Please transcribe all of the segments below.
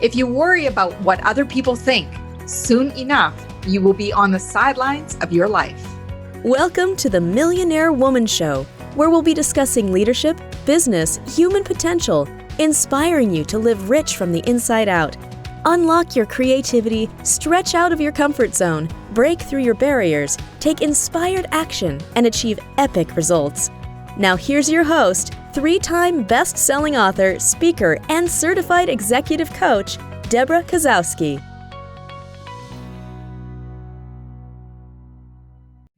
If you worry about what other people think, soon enough, you will be on the sidelines of your life. Welcome to the Millionaire Woman Show, where we'll be discussing leadership, business, human potential, inspiring you to live rich from the inside out. Unlock your creativity, stretch out of your comfort zone, break through your barriers, take inspired action, and achieve epic results. Now here's your host, 3-time best-selling author, speaker, and certified executive coach, Debra Kasowski.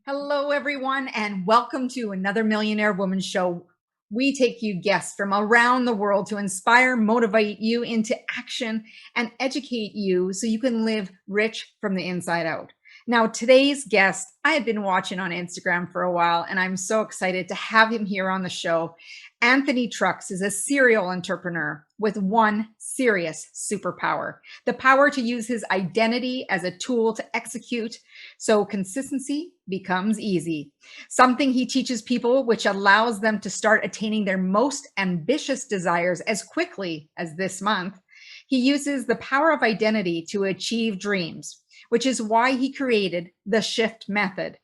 Hello, everyone, and welcome to another Millionaire Woman Show. We take you guests from around the world to inspire, motivate you into action, and educate you so you can live rich from the inside out. Now, today's guest, I had been watching on Instagram for a while, and I'm so excited to have him here on the show. Anthony Trucks is a serial entrepreneur with one serious superpower, the power to use his identity as a tool to execute so consistency becomes easy. Something he teaches people which allows them to start attaining their most ambitious desires as quickly as this month. He uses the power of identity to achieve dreams, which is why he created the Shift Method,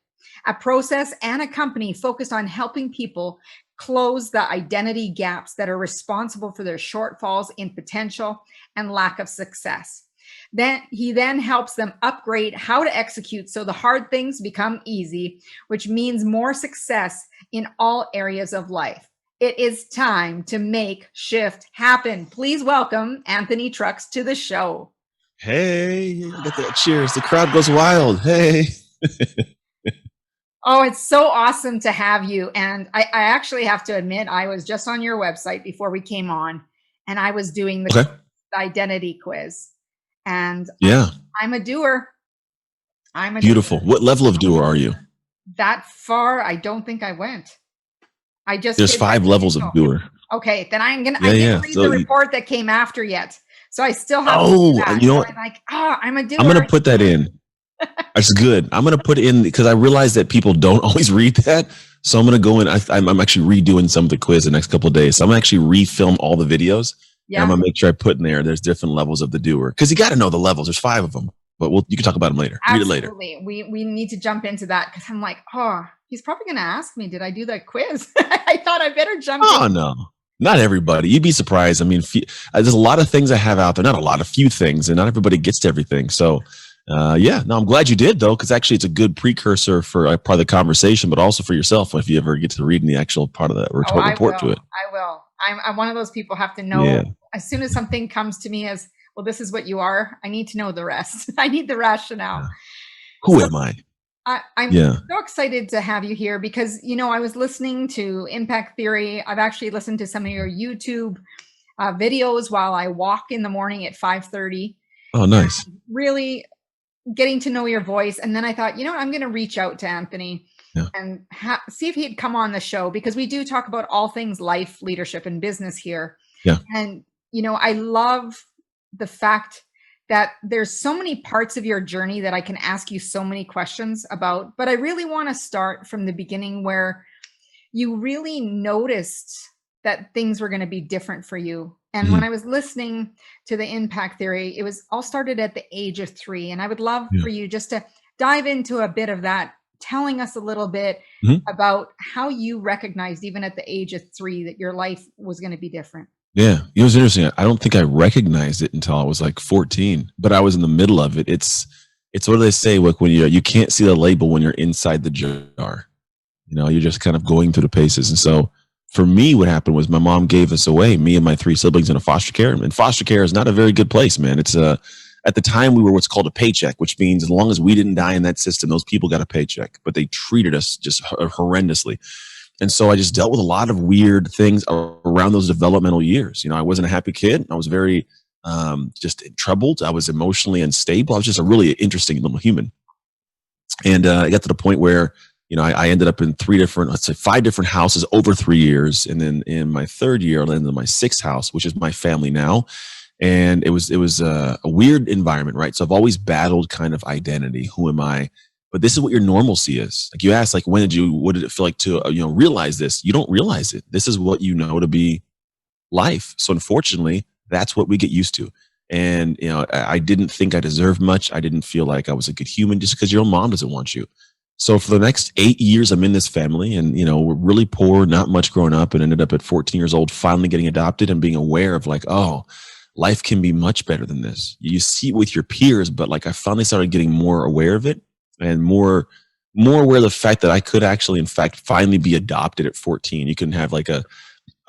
a process and a company focused on helping people close the identity gaps that are responsible for their shortfalls in potential and lack of success. Then he helps them upgrade how to execute so the hard things become easy, which means more success in all areas of life. It is time to make shift happen. Please welcome Anthony Trucks to the show. Hey, I got that cheers. The crowd goes wild. Hey. Oh, it's so awesome to have you. And I actually have to admit, I was just on your website before we came on, and I was doing the identity quiz. And yeah, I'm a doer. Beautiful. What level of doer are you? That far, I don't think I went. There's 5 levels of doer. Okay, then I didn't read the report that came after yet. So I still have to do that. You know what? I'm a doer. I'm going to put that in. That's good. I'm going to put it in because I realize that people don't always read that. So I'm going to go in. I'm actually redoing some of the quiz the next couple of days. So I'm actually refilm all the videos. Yeah. And I'm going to make sure I put in there's different levels of the doer. Because you got to know the levels. There's 5 of them. But you can talk about them later. Absolutely. Read it later. We need to jump into that because I'm like, he's probably going to ask me, did I do that quiz? I thought I better jump in. Oh, no. Not everybody. You'd be surprised. I mean, there's a lot of things I have out there. Not a lot, a few things. And not everybody gets to everything. So, I'm glad you did, though, because actually it's a good precursor for part of the conversation, but also for yourself if you ever get to read in the actual part of that report to it. I will. I'm one of those people have to know as soon as something comes to me as, well, this is what you are. I need to know the rest. I need the rationale. Yeah. Who am I? I'm so excited to have you here because, I was listening to Impact Theory. I've actually listened to some of your YouTube videos while I walk in the morning at 5:30. Oh, nice. Really getting to know your voice. And then I thought, I'm going to reach out to Anthony and see if he'd come on the show because we do talk about all things life, leadership, and business here. Yeah. And, I love the fact that there's so many parts of your journey that I can ask you so many questions about, but I really want to start from the beginning where you really noticed that things were going to be different for you. And when I was listening to the Impact Theory, it was all started at the age of 3. And I would love for you just to dive into a bit of that, telling us a little bit about how you recognized even at the age of 3 that your life was going to be different. Yeah, it was interesting. I don't think I recognized it until I was like 14, but I was in the middle of it. It's what do they say? Like when you can't see the label when you're inside the jar. You're just kind of going through the paces. And so for me, what happened was my mom gave us away, me and my 3 siblings, in a foster care. And foster care is not a very good place, man. It's at the time we were what's called a paycheck, which means as long as we didn't die in that system, those people got a paycheck. But they treated us just horrendously. And so I just dealt with a lot of weird things around those developmental years. I wasn't a happy kid. I was very just troubled. I was emotionally unstable. I was just a really interesting little human. And I got to the point where, I ended up in 5 different houses over 3 years. And then in my 3rd year, I landed in my 6th house, which is my family now. And it was a weird environment, right? So I've always battled kind of identity. Who am I? But this is what your normalcy is. Like you asked, like, what did it feel like to, realize this? You don't realize it. This is what you know to be life. So unfortunately, that's what we get used to. And, I didn't think I deserved much. I didn't feel like I was a good human just because your own mom doesn't want you. So for the next 8 years, I'm in this family and, we're really poor, not much growing up, and ended up at 14 years old, finally getting adopted and being aware of like, oh, life can be much better than this. You see it with your peers, but like I finally started getting more aware of it and more aware of the fact that I could actually, in fact, finally be adopted at 14. You can have like a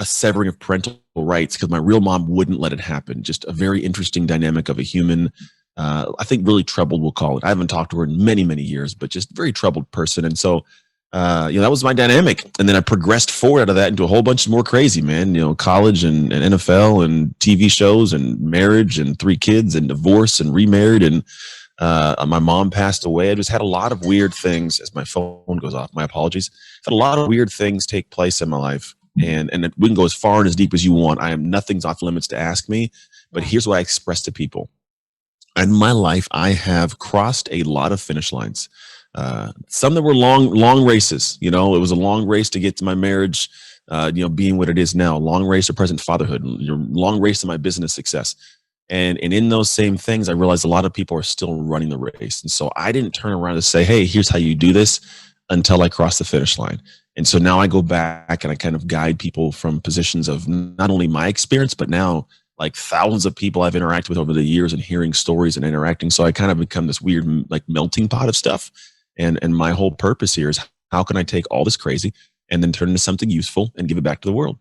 severing of parental rights because my real mom wouldn't let it happen. Just a very interesting dynamic of a human, I think really troubled, we'll call it. I haven't talked to her in many, many years, but just very troubled person. And so, that was my dynamic. And then I progressed forward out of that into a whole bunch more crazy, man, college and NFL and TV shows and marriage and 3 kids and divorce and remarried. And my mom passed away. I just had a lot of weird things as my phone goes off. My apologies. Had a lot of weird things take place in my life. And we can go as far and as deep as you want. Nothing's off limits to ask me, but here's what I express to people. In my life, I have crossed a lot of finish lines. Some that were long races. It was a long race to get to my marriage, being what it is now. Long race to present fatherhood. Long race to my business success. And in those same things, I realized a lot of people are still running the race. And so I didn't turn around and say, hey, here's how you do this until I cross the finish line. And so now I go back and I kind of guide people from positions of not only my experience, but now like thousands of people I've interacted with over the years and hearing stories and interacting. So I kind of become this weird like melting pot of stuff. And my whole purpose here is how can I take all this crazy and then turn it into something useful and give it back to the world?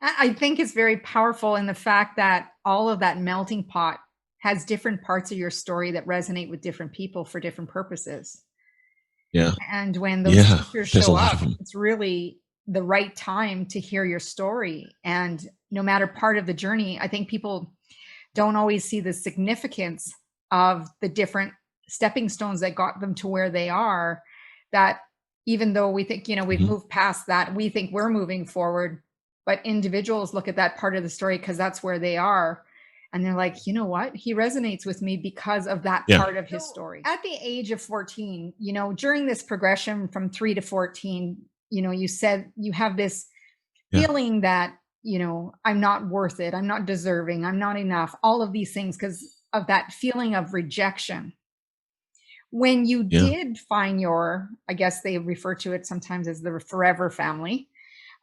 I think it's very powerful in the fact that all of that melting pot has different parts of your story that resonate with different people for different purposes. Yeah. And when those teachers there's a show lot up, of them. it's really the right time to hear your story. And no matter part of the journey, I think people don't always see the significance of the different stepping stones that got them to where they are, that even though we think, we've moved past that, we think we're moving forward, but individuals look at that part of the story because that's where they are. And they're like, you know what? He resonates with me because of that Yeah. part of his story. At the age of 14, during this progression from 3 to 14, you said you have this feeling that, I'm not worth it. I'm not deserving. I'm not enough. All of these things because of that feeling of rejection. When you did find I guess they refer to it sometimes as the forever family.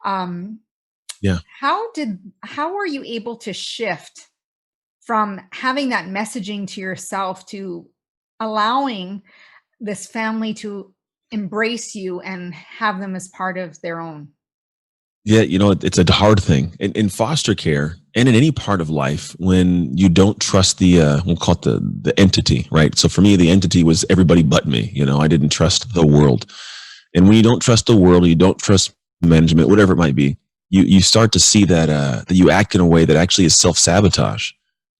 How were you able to shift from having that messaging to yourself to allowing this family to embrace you and have them as part of their own? Yeah, it's a hard thing in foster care and in any part of life when you don't trust we'll call it the entity, right? So for me, the entity was everybody but me. I didn't trust the world. And when you don't trust the world, you don't trust management, whatever it might be, you start to see that you act in a way that actually is self-sabotage.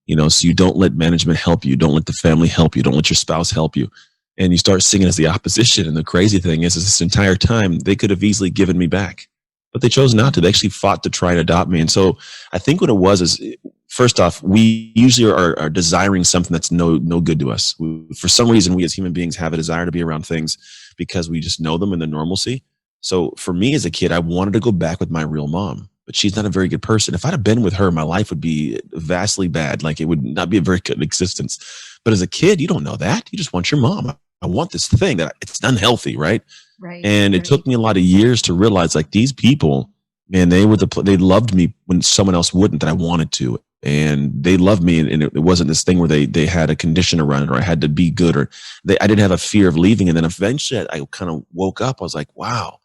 So you don't let management help you, don't let the family help you, don't let your spouse help you. And you start seeing it as the opposition. And the crazy thing is this entire time, they could have easily given me back, but they chose not to. They actually fought to try and adopt me. And so I think what it was is, first off, we usually are desiring something that's no good to us. For some reason, we as human beings have a desire to be around things because we just know them in the normalcy. So for me as a kid, I wanted to go back with my real mom, but she's not a very good person. If I'd have been with her, my life would be vastly bad. Like it would not be a very good existence. But as a kid, you don't know that. You just want your mom. I want this thing that it's unhealthy, right? Right. And it took me a lot of years to realize like these people, man, they loved me when someone else wouldn't, that I wanted to. And they loved me. And it wasn't this thing where they had a condition around it, or I had to be good, or I didn't have a fear of leaving. And then eventually I kind of woke up. I was like, wow,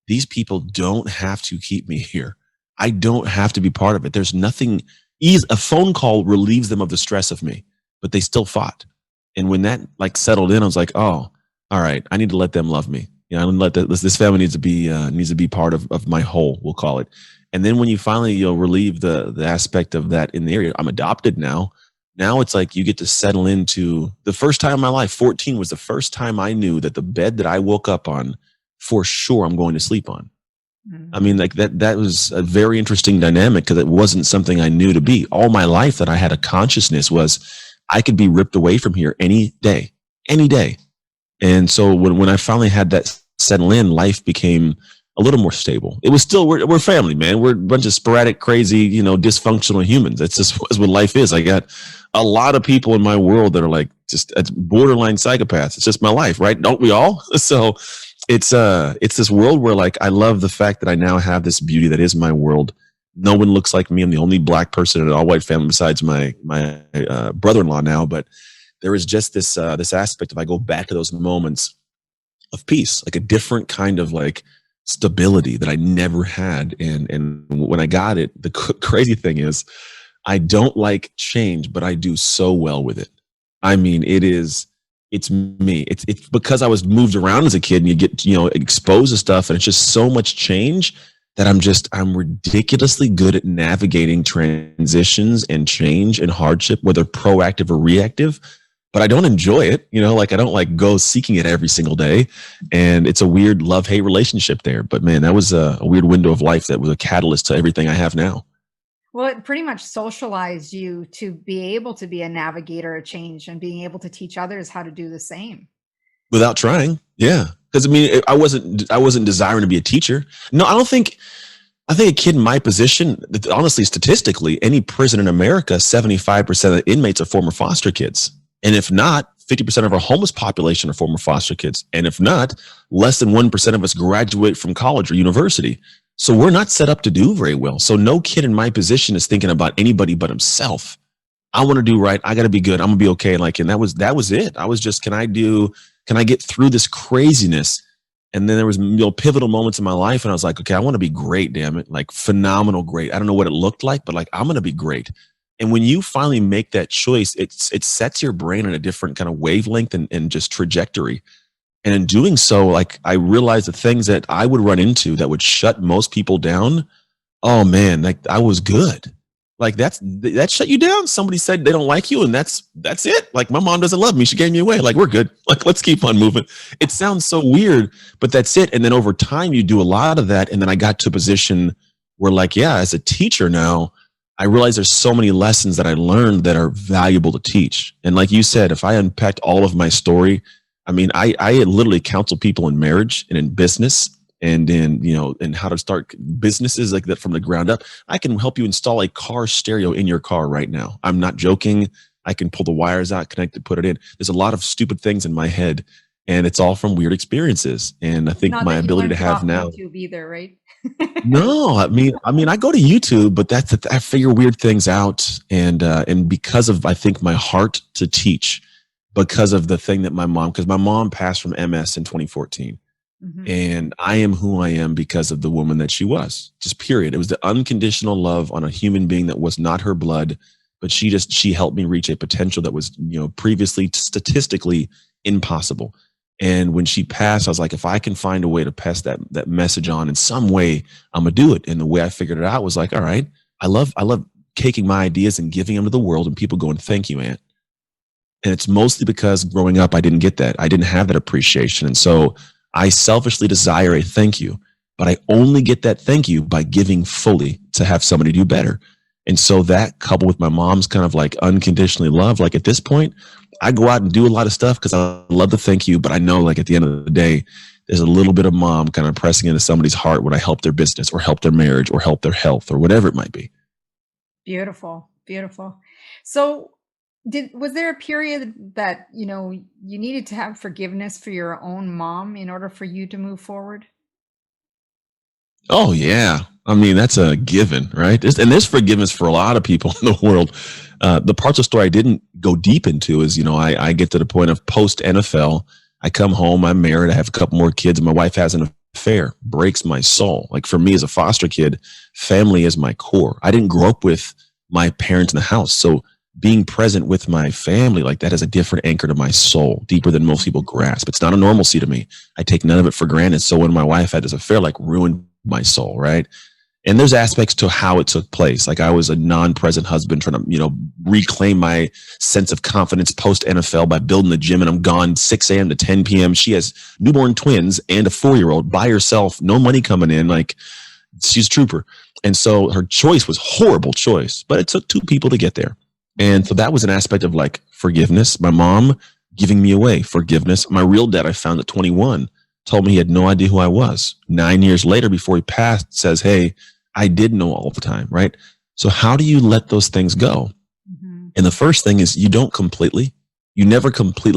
these people don't have to keep me here. I don't have to be part of it. There's nothing a phone call relieves them of the stress of me, but they still fought. And when that like settled in, I was like, oh, all right, I need to let them love me. I don't let this family needs to be part of my whole, we'll call it. And then when you finally relieve the aspect of that in the area, I'm adopted now. Now it's like you get to settle into the first time in my life. 14 was the first time I knew that the bed that I woke up on, for sure, I'm going to sleep on. I mean, like that was a very interesting dynamic because it wasn't something I knew to be. All my life that I had a consciousness was I could be ripped away from here any day. And so when I finally had that settle in, life became a little more stable. It was still, we're family, man. We're a bunch of sporadic, crazy, dysfunctional humans. That's just what life is. I got a lot of people in my world that are like just borderline psychopaths. It's just my life, right? Don't we all? So it's this world where like, I love the fact that I now have this beauty that is my world. No one looks like me. I'm the only black person in an all white family besides my brother-in-law now. But there is just this aspect of, I go back to those moments of peace, like a different kind of like stability that I never had. And when I got it, the crazy thing is I don't like change, but I do so well with it. I mean, it's me. It's because I was moved around as a kid and you get, exposed to stuff, and it's just so much change that I'm ridiculously good at navigating transitions and change and hardship, whether proactive or reactive. But I don't enjoy it, like I don't like go seeking it every single day. And it's a weird love-hate relationship there. But man, that was a weird window of life that was a catalyst to everything I have now. Well, it pretty much socialized you to be able to be a navigator of change and being able to teach others how to do the same. Without trying. Yeah. Because I mean, I wasn't desiring to be a teacher. No, I think a kid in my position, honestly, statistically, any prison in America, 75% of the inmates are former foster kids. And if not, 50% of our homeless population are former foster kids. And if not, less than 1% of us graduate from college or university. So we're not set up to do very well. So no kid in my position is thinking about anybody but himself. I want to do right. I got to be good. I'm gonna be okay. And that was it. I was just, can I get through this craziness? And then there was pivotal moments in my life, and I was like, okay, I want to be great, damn it. Like phenomenal great. I don't know what it looked like, but like, I'm going to be great. And when you finally make that choice, it sets your brain in a different kind of wavelength and just trajectory. And in doing so, like I realized the things that I would run into that would shut most people down. Oh man, like I was good. Like that shut you down. Somebody said they don't like you, and that's it. Like my mom doesn't love me. She gave me away. Like we're good. Like let's keep on moving. It sounds so weird, but that's it. And then over time you do a lot of that. And then I got to a position where like, yeah, as a teacher now, I realize there's so many lessons that I learned that are valuable to teach. And like you said, if I unpacked all of my story, I mean, I literally counsel people in marriage and in business and in, and how to start businesses like that from the ground up. I can help you install a car stereo in your car right now. I'm not joking. I can pull the wires out, connect it, put it in. There's a lot of stupid things in my head, and it's all from weird experiences. And I think my ability to have now. YouTube either, right? No, I mean, I go to YouTube, but I figure weird things out, and because of I think my heart to teach, because of the thing that because my mom passed from MS in 2014, and I am who I am because of the woman that she was. Just period. It was the unconditional love on a human being that was not her blood, but she helped me reach a potential that was previously statistically impossible. And when she passed, I was like, if I can find a way to pass that message on in some way, I'm gonna do it. And the way I figured it out was like, all right, I love taking my ideas and giving them to the world, and people going, thank you, Aunt. And it's mostly because growing up, I didn't get that. I didn't have that appreciation. And so I selfishly desire a thank you, but I only get that thank you by giving fully to have somebody do better. And so that coupled with my mom's kind of like unconditionally love, like at this point, I go out and do a lot of stuff because I love to thank you, but I know like at the end of the day, there's a little bit of mom kind of pressing into somebody's heart when I help their business or help their marriage or help their health or whatever it might be. Beautiful, beautiful. So was there a period that, you needed to have forgiveness for your own mom in order for you to move forward? Oh yeah. I mean, that's a given, right? And there's forgiveness for a lot of people in the world. The parts of the story I didn't go deep into is, I get to the point of post NFL. I come home, I'm married, I have a couple more kids, and my wife has an affair. Breaks my soul. Like for me as a foster kid, family is my core. I didn't grow up with my parents in the house. So being present with my family like that has a different anchor to my soul, deeper than most people grasp. It's not a normalcy to me. I take none of it for granted. So when my wife had this affair, like ruined my soul, right? And there's aspects to how it took place. Like I was a non-present husband trying to, reclaim my sense of confidence post NFL by building the gym, and I'm gone 6 a.m. to 10 p.m. She has newborn twins and a 4-year-old by herself, no money coming in. Like she's a trooper. And so her choice was horrible choice, but it took 2 people to get there. And so that was an aspect of like forgiveness. My mom giving me away, forgiveness. My real dad I found at 21. told me he had no idea who I was. 9 years later, before he passed, says, hey, I did know all the time, right? So how do you let those things go? Mhm. And the first thing is you never completely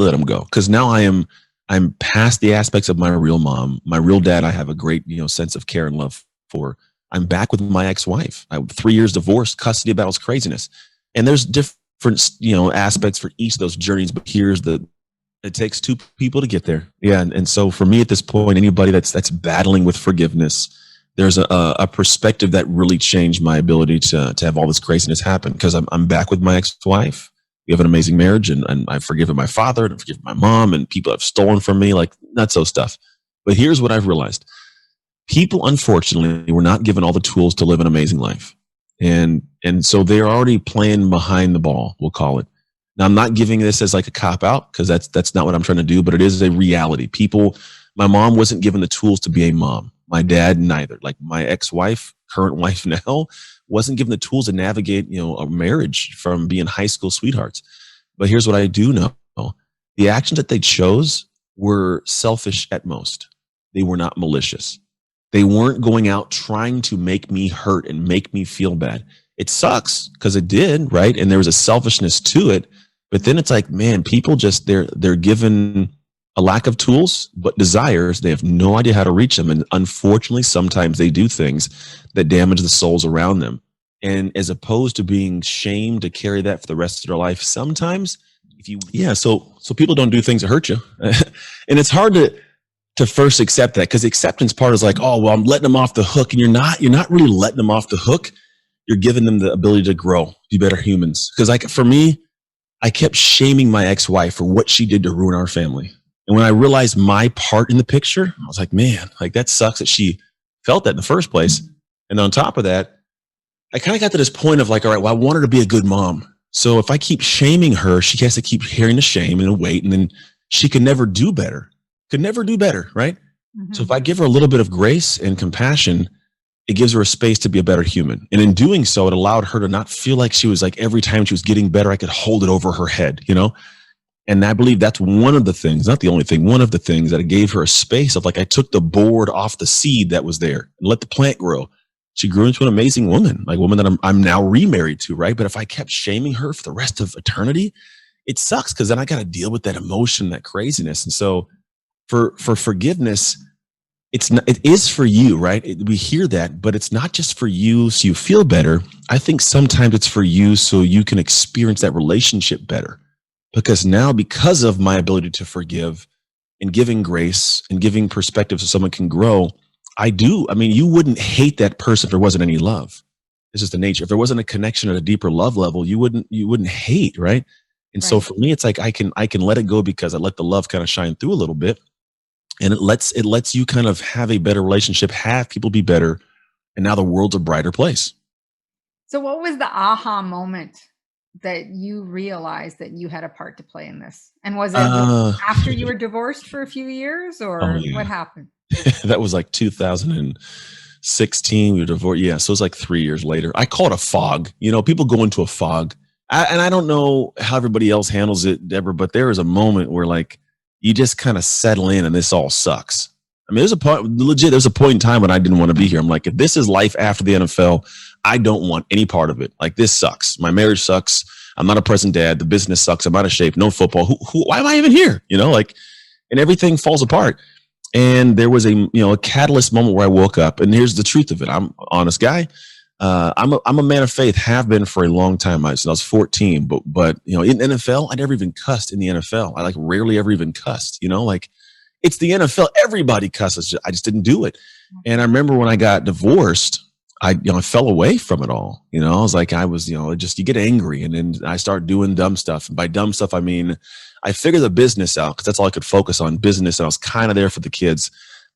let them go. Because now I'm past the aspects of my real mom, my real dad. I have a great, sense of care and love for. I'm back with my ex-wife. I 3 years divorced, custody battles, craziness. And there's different, aspects for each of those journeys. But it takes two people to get there. Yeah. And so for me at this point, anybody that's battling with forgiveness, there's a perspective that really changed my ability to have all this craziness happen, because I'm back with my ex-wife. We have an amazing marriage, and I've forgiven my father, and I've forgiven my mom, and people have stolen from me, like not so stuff. But here's what I've realized. People, unfortunately, were not given all the tools to live an amazing life. And so they're already playing behind the ball, we'll call it. Now, I'm not giving this as like a cop out, because that's not what I'm trying to do, but it is a reality. My mom wasn't given the tools to be a mom. My dad, neither. Like my ex-wife, current wife now, wasn't given the tools to navigate, a marriage from being high school sweethearts. But here's what I do know. The actions that they chose were selfish at most. They were not malicious. They weren't going out trying to make me hurt and make me feel bad. It sucks because it did, right? And there was a selfishness to it. But then it's like, man, people just, they're given a lack of tools, but desires. They have no idea how to reach them. And unfortunately, sometimes they do things that damage the souls around them. And as opposed to being shamed to carry that for the rest of their life, sometimes so people don't do things that hurt you. And it's hard to first accept that, because the acceptance part is like, oh, well, I'm letting them off the hook. And you're not really letting them off the hook. You're giving them the ability to grow, be better humans. Because for me, I kept shaming my ex-wife for what she did to ruin our family. And when I realized my part in the picture, I was like, man, like that sucks that she felt that in the first place. And on top of that, I kind of got to this point of like, all right, well, I want her to be a good mom. So if I keep shaming her, she has to keep hearing the shame and wait, and then she could never do better, right? Mhm. So if I give her a little bit of grace and compassion, it gives her a space to be a better human. And in doing so, it allowed her to not feel like she was like, every time she was getting better, I could hold it over her head, And I believe that's one of the things, not the only thing, one of the things that it gave her a space of like, I took the board off the seed that was there and let the plant grow. She grew into an amazing woman, like a woman that I'm now remarried to, right? But if I kept shaming her for the rest of eternity, it sucks, because then I got to deal with that emotion, that craziness. And so for forgiveness, it is for you, right? We hear that, but it's not just for you so you feel better. I think sometimes it's for you so you can experience that relationship better. Because now, because of my ability to forgive and giving grace and giving perspective so someone can grow, you wouldn't hate that person if there wasn't any love. This is the nature. If there wasn't a connection at a deeper love level, you wouldn't hate, right? And so Right. for me, it's like I can let it go, because I let the love kind of shine through a little bit. And it lets you kind of have a better relationship, have people be better, and now the world's a brighter place. So what was the aha moment that you realized that you had a part to play in this? And was it after you were divorced for a few years, Oh or yeah, what happened? that was like 2016. We were divorced. Yeah, so it was like 3 years later. I call it a fog. People go into a fog, and I don't know how everybody else handles it, Deborah, but there is a moment where like you just kind of settle in, and this all sucks. I mean, there's a point in time when I didn't want to be here. I'm like, if this is life after the NFL, I don't want any part of it. Like, this sucks. My marriage sucks. I'm not a present dad. The business sucks. I'm out of shape. No football. Why am I even here? And everything falls apart. And there was a catalyst moment where I woke up, and here's the truth of it. I'm an honest guy. I'm a man of faith, have been for a long time. Since I was 14, but in NFL, I never even cussed in the NFL. I rarely ever even cussed, it's the NFL. Everybody cusses. I just didn't do it. And I remember when I got divorced, I fell away from it all. I was like, you get angry, and then I start doing dumb stuff. And by dumb stuff, I mean, I figured the business out, because that's all I could focus on, business. And I was kind of there for the kids.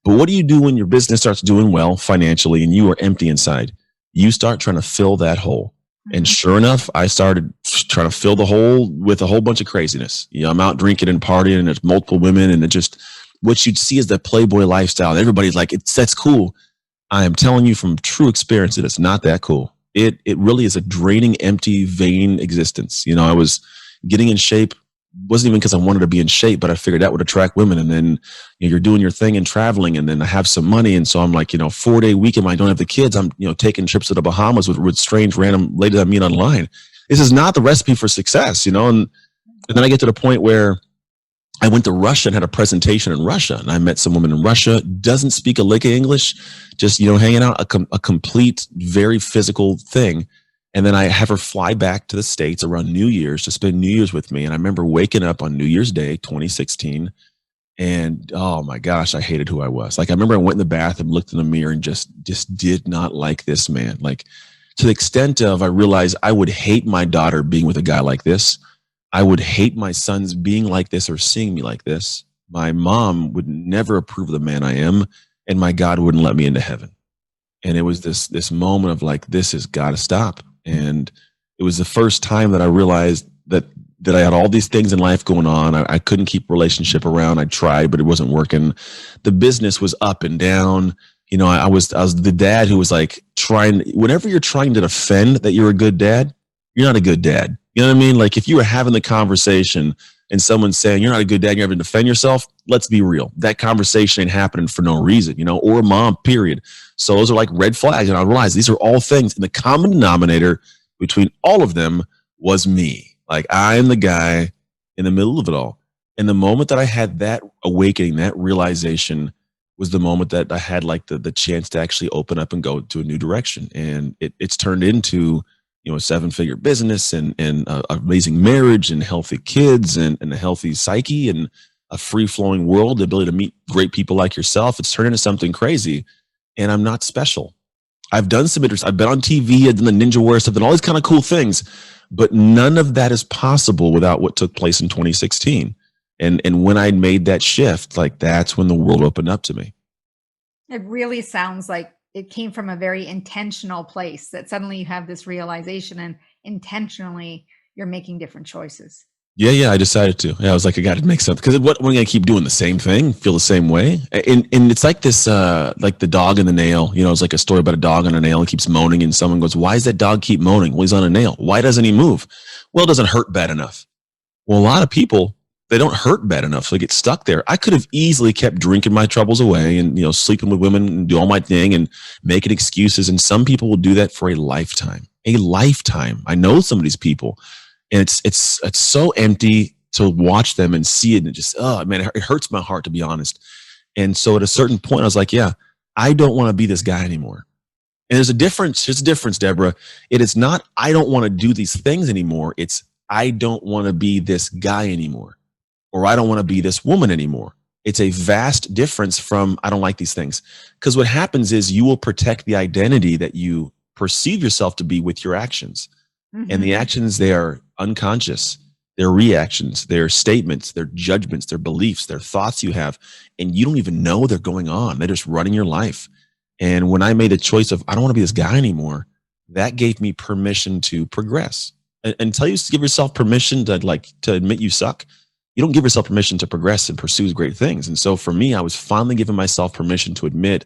But what do you do when your business starts doing well financially and you are empty inside? You start trying to fill that hole. And sure enough, I started trying to fill the hole with a whole bunch of craziness. I'm out drinking and partying, and there's multiple women, and it just, what you'd see is the Playboy lifestyle. And everybody's like, that's cool. I am telling you from true experience that it's not that cool. It really is a draining, empty, vain existence. I was getting in shape, wasn't even because I wanted to be in shape, but I figured that would attract women. And then you're doing your thing and traveling, and then I have some money. And so I'm like, 4-day weekend, I don't have the kids. I'm, taking trips to the Bahamas with strange random ladies I meet online. This is not the recipe for success, and then I get to the point where I went to Russia and had a presentation in Russia, and I met some woman in Russia, doesn't speak a lick of English, just, hanging out, a complete, very physical thing. And then I have her fly back to the States around New Year's to spend New Year's with me. And I remember waking up on New Year's Day, 2016, and oh my gosh, I hated who I was. Like, I remember I went in the bathroom, looked in the mirror, and just did not like this man. Like, to the extent of, I realized I would hate my daughter being with a guy like this. I would hate my sons being like this or seeing me like this. My mom would never approve of the man I am, and my God wouldn't let me into heaven. And it was this moment of like, this has got to stop. And it was the first time that I realized that I had all these things in life going on. I couldn't keep relationship around. I tried, but it wasn't working. The business was up and down. I was the dad who was like whenever you're trying to defend that you're a good dad, you're not a good dad. You know what I mean? Like, if you were having the conversation and someone's saying you're not a good dad, you're having to defend yourself, let's be real. That conversation ain't happening for no reason, or a mom, period. So those are like red flags. And I realized these are all things. And the common denominator between all of them was me. Like, I am the guy in the middle of it all. And the moment that I had that awakening, that realization, was the moment that I had like the chance to actually open up and go to a new direction. And it's turned into, a 7-figure business and amazing marriage and healthy kids and a healthy psyche and a free-flowing world, the ability to meet great people like yourself. It's turned into something crazy, and I'm not special. I've done some interviews. I've been on TV, I've done the ninja warrior stuff and all these kind of cool things, but none of that is possible without what took place in 2016. And when I made that shift, like, that's when the world opened up to me. It really sounds like it came from a very intentional place, that suddenly you have this realization and intentionally you're making different choices. Yeah, I decided to. Yeah, I was like, I got to make something, because what am I going to keep doing the same thing, feel the same way? And it's like this, like the dog and the nail. It's like a story about a dog on a nail and keeps moaning, and someone goes, "Why does that dog keep moaning?" Well, he's on a nail. Why doesn't he move? Well, it doesn't hurt bad enough. Well, a lot of people, they don't hurt bad enough, so they get stuck there. I could have easily kept drinking my troubles away and sleeping with women and do all my thing and making excuses. And some people will do that for a lifetime. A lifetime. I know some of these people. And it's so empty to watch them and see it, and just, oh man, it hurts my heart, to be honest. And so at a certain point, I was like, yeah, I don't want to be this guy anymore. And there's a difference. There's a difference, Deborah. It is not, I don't want to do these things anymore. It's, I don't want to be this guy anymore, or I don't want to be this woman anymore. It's a vast difference from, I don't like these things. Because what happens is you will protect the identity that you perceive yourself to be with your actions. Mm-hmm. And the actions, they are unconscious. They're reactions, they're statements, they're judgments, they're beliefs, they're thoughts you have, and you don't even know they're going on. They're just running your life. And when I made a choice of, I don't want to be this guy anymore, that gave me permission to progress. Until you give yourself permission to admit you suck, you don't give yourself permission to progress and pursue great things. And so for me, I was finally giving myself permission to admit,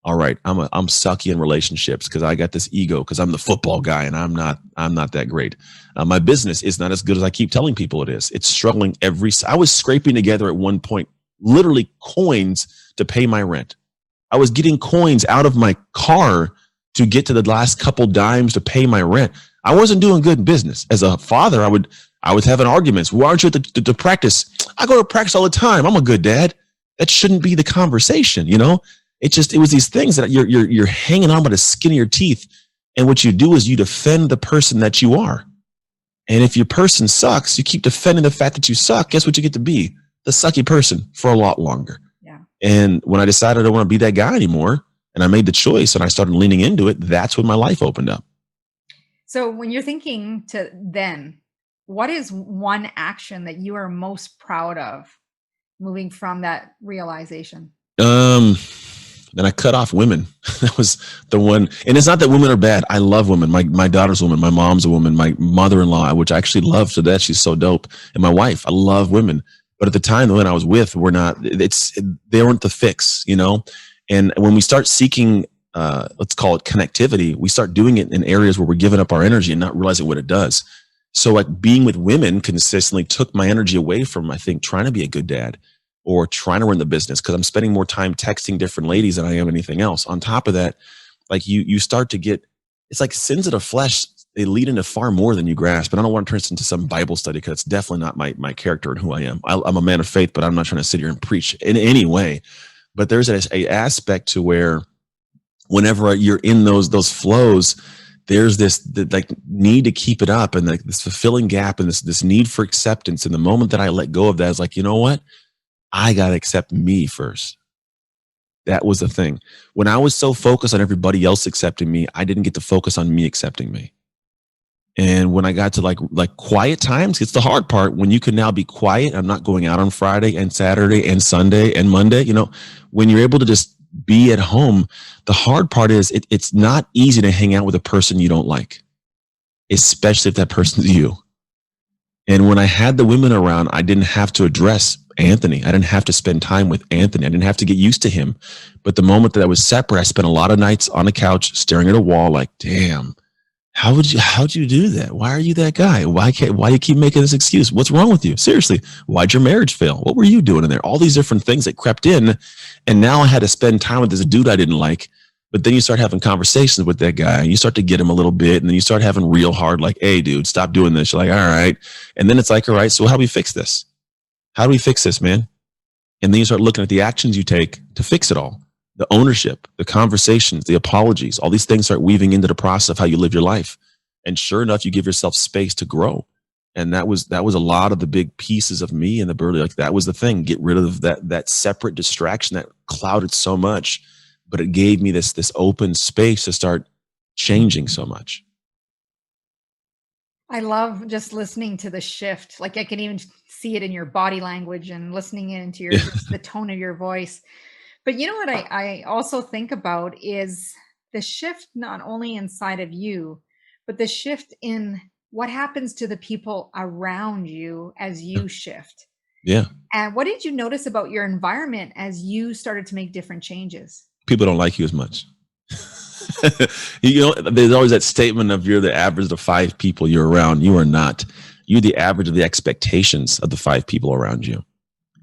all right, I'm sucky in relationships because I got this ego because I'm the football guy and I'm not that great. My business is not as good as I keep telling people it is. It's struggling I was scraping together at one point, literally coins to pay my rent. I was getting coins out of my car to get to the last couple dimes to pay my rent. I wasn't doing good in business. As a father, I was having arguments. Why aren't you at the practice? I go to practice all the time. I'm a good dad. That shouldn't be the conversation, It was these things that you're hanging on by the skin of your teeth. And what you do is you defend the person that you are. And if your person sucks, you keep defending the fact that you suck. Guess what you get to be? The sucky person for a lot longer. Yeah. And when I decided I don't want to be that guy anymore, and I made the choice and I started leaning into it, that's when my life opened up. So when you're thinking to then, what is one action that you are most proud of moving from that realization? Then I cut off women. That was the one. And it's not that women are bad. I love women. My daughter's a woman. My mom's a woman. My mother-in-law, which I actually love to death. She's so dope. And my wife, I love women. But at the time, the women I was with were not, they weren't the fix, And when we start seeking, let's call it connectivity, we start doing it in areas where we're giving up our energy and not realizing what it does. So like being with women consistently took my energy away from, I think, trying to be a good dad or trying to run the business, because I'm spending more time texting different ladies than I am anything else. On top of that, like you start to get, it's like sins of the flesh. They lead into far more than you grasp. And I don't want to turn this into some Bible study, because it's definitely not my character and who I am. I'm a man of faith, but I'm not trying to sit here and preach in any way. But there's a aspect to where whenever you're in those flows, there's this like need to keep it up, and like this fulfilling gap, and this need for acceptance. And the moment that I let go of that, is like, you know what? I got to accept me first. That was the thing. When I was so focused on everybody else accepting me, I didn't get to focus on me accepting me. And when I got to like quiet times, it's the hard part when you can now be quiet. I'm not going out on Friday and Saturday and Sunday and Monday. When you're able to just be at home, the hard part is it's not easy to hang out with a person you don't like, especially if that person's you. And when I had the women around, I didn't have to address Anthony. I didn't have to spend time with Anthony. I didn't have to get used to him. But the moment that I was separate, I spent a lot of nights on the couch staring at a wall like, damn, how'd you do that? Why are you that guy? Why do you keep making this excuse? What's wrong with you? Seriously, why'd your marriage fail? What were you doing in there? All these different things that crept in. And now I had to spend time with this dude I didn't like. But then you start having conversations with that guy, and you start to get him a little bit, and then you start having real hard, like, hey, dude, stop doing this. You're like, all right. And then it's like, all right, so how do we fix this? How do we fix this, man? And then you start looking at the actions you take to fix it all. The ownership, the conversations, the apologies, all these things start weaving into the process of how you live your life. And sure enough, you give yourself space to grow. And that was a lot of the big pieces of me in the Burley. Like that was the thing. Get rid of that separate distraction that clouded so much, but it gave me this open space to start changing so much. I love just listening to the shift. Like I can even see it in your body language and listening into your the tone of your voice. But you know what I also think about is the shift not only inside of you, but the shift in what happens to the people around you as you shift. Yeah. And what did you notice about your environment as you started to make different changes? People don't like you as much. There's always that statement of you're the average of 5 people you're around. You are not. You're the average of the expectations of the 5 people around you.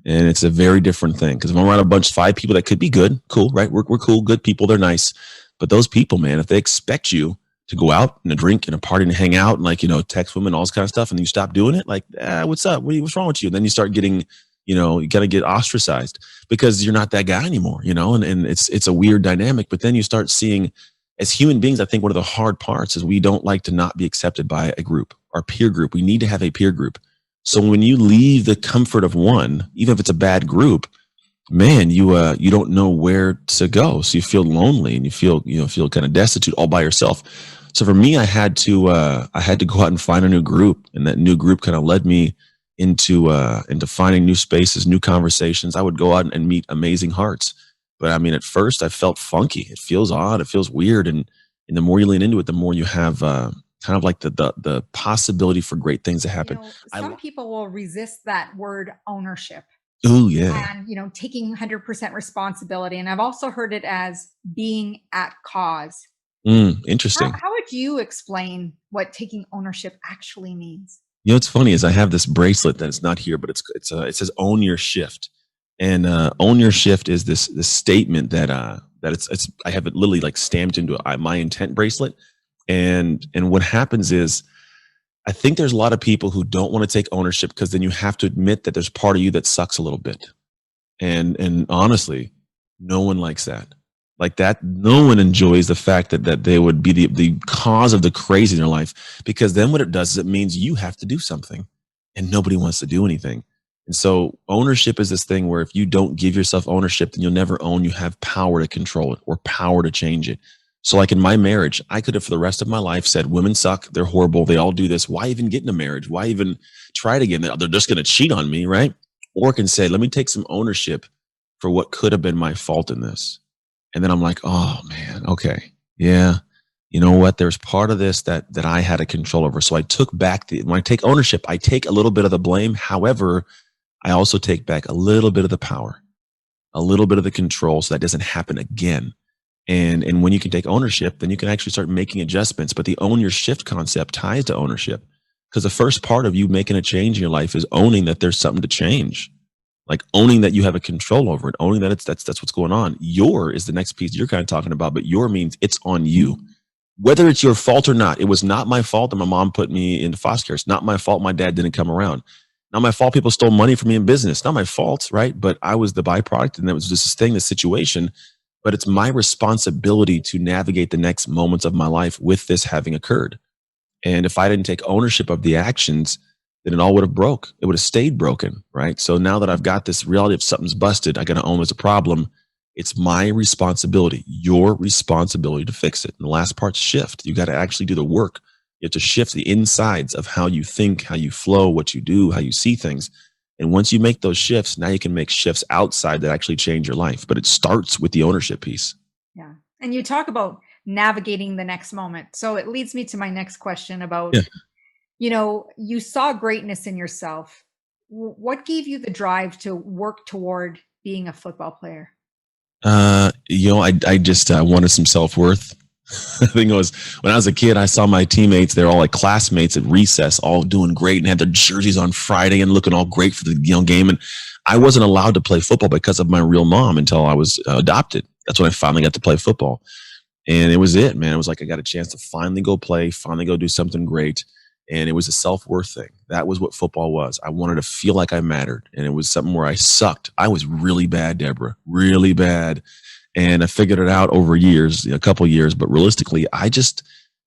And it's a very different thing, because if I'm around a bunch of 5 people that could be good, cool, right? We're cool, good people. They're nice. But those people, man, if they expect you to go out and a drink and a party and hang out and like, text women, all this kind of stuff, and you stop doing it, like, what's up? What's wrong with you? And then you start getting, you got to get ostracized because you're not that guy anymore, and it's a weird dynamic. But then you start seeing, as human beings, I think one of the hard parts is we don't like to not be accepted by a group, our peer group. We need to have a peer group. So when you leave the comfort of one, even if it's a bad group, man, you don't know where to go. So you feel lonely and you feel kind of destitute all by yourself. So for me, I had to go out and find a new group, and that new group kind of led me into finding new spaces, new conversations. I would go out and meet amazing hearts. But I mean, at first I felt funky. It feels odd. It feels weird. And the more you lean into it, the more you have kind of like the possibility for great things to happen. Some people will resist that word ownership. Oh yeah. And, taking 100% responsibility. And I've also heard it as being at cause. Interesting. How would you explain what taking ownership actually means? What's funny is I have this bracelet that's not here, but it says "Own Your Shift," and "Own Your Shift" is this statement that it's I have it literally like stamped into my intent bracelet, and what happens is I think there's a lot of people who don't want to take ownership because then you have to admit that there's part of you that sucks a little bit, and honestly, no one likes that. Like that, no one enjoys the fact that they would be the cause of the crazy in their life, because then what it does is it means you have to do something, and nobody wants to do anything. And so ownership is this thing where if you don't give yourself ownership, then you'll never own. You have power to control it or power to change it. So like in my marriage, I could have for the rest of my life said, women suck, they're horrible, they all do this. Why even get in a marriage? Why even try it again? They're just going to cheat on me, right? Or I can say, let me take some ownership for what could have been my fault in this. And then I'm like, oh man, okay. Yeah. You know what? There's part of this that I had a control over. So I took back when I take ownership, I take a little bit of the blame. However, I also take back a little bit of the power, a little bit of the control, so that doesn't happen again. And when you can take ownership, then you can actually start making adjustments. But the own your shift concept ties to ownership. Because the first part of you making a change in your life is owning that there's something to change. Like owning that you have a control over it, owning that that's what's going on. Your is the next piece you're kind of talking about, but your means it's on you. Whether it's your fault or not. It was not my fault that my mom put me into foster care. It's not my fault my dad didn't come around. Not my fault people stole money from me in business. Not my fault, right? But I was the byproduct, and that was just this thing, this situation. But it's my responsibility to navigate the next moments of my life with this having occurred. And if I didn't take ownership of the actions, then it all would have broke. It would have stayed broken, right? So now that I've got this reality of something's busted, I got to own there's a problem. It's my responsibility, your responsibility to fix it. And the last part's shift. You got to actually do the work. You have to shift the insides of how you think, how you flow, what you do, how you see things. And once you make those shifts, now you can make shifts outside that actually change your life. But it starts with the ownership piece. Yeah. And you talk about navigating the next moment. So it leads me to my next question about, Yeah. you saw greatness in yourself. What gave you the drive to work toward being a football player? I just wanted some self-worth. I think it was when I was a kid, I saw my teammates, they're all like classmates at recess, all doing great and had their jerseys on Friday and looking all great for the game. And I wasn't allowed to play football because of my real mom until I was adopted. That's when I finally got to play football. And it was it, man. It was like I got a chance to finally go play, finally go do something great. And it was a self-worth thing. That was what football was. I wanted to feel like I mattered. And it was something where I sucked. I was really bad, Debra, really bad. And I figured it out over years, a couple of years. But realistically, it